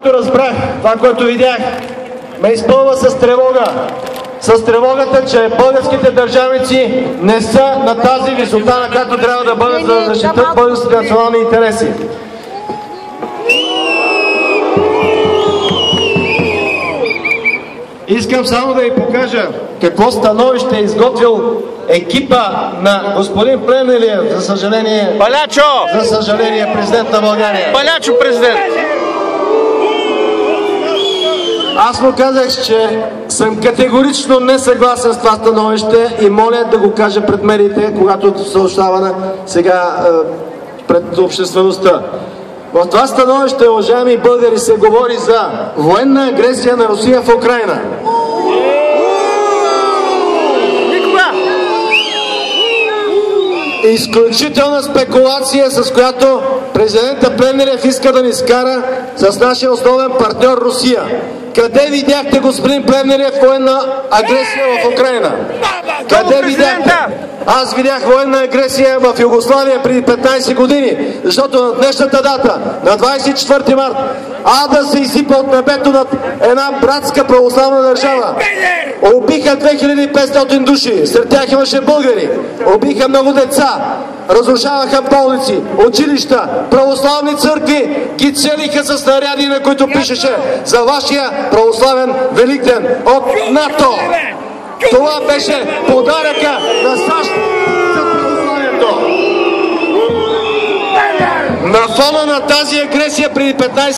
Разбрах, това, което видях, ме изпълва с тревога. С тревогата, че българските държавници не са на тази висота, на която трябва да бъдат, за да защитят българските национални интереси. Искам само да ви покажа какво становище е изготвил екипа на господин Плевнелиев, за съжаление... Палячо! За съжаление, президент на България. Палячо президент! Аз му казах, че съм категорично несъгласен с това становище и моля да го кажа пред медиите, когато съобщава сега пред обществеността. В това становище, уважаеми българи, се говори за военна агресия на Русия в Украйна. Изключителна спекулация, с която президента Плевнелиев иска да ни скара с нашия основен партньор Русия. Къде видяхте, господин Плевнелиев, военна агресия в Украйна? Къде видяхте? Аз видях военна агресия в Югославия преди 15 години, защото на днешната дата, на 24 март, ада се изсипа от небето над една братска православна държава. Убиха 2500 души, сред тях имаше българи. Убиха много деца, разрушаваха болници, училища, православни църкви, ги целиха с снаряди, на които пишеше за вашия православен Великден от НАТО. Това беше подаръка на САЩ за православието. На фона на тази агресия преди 15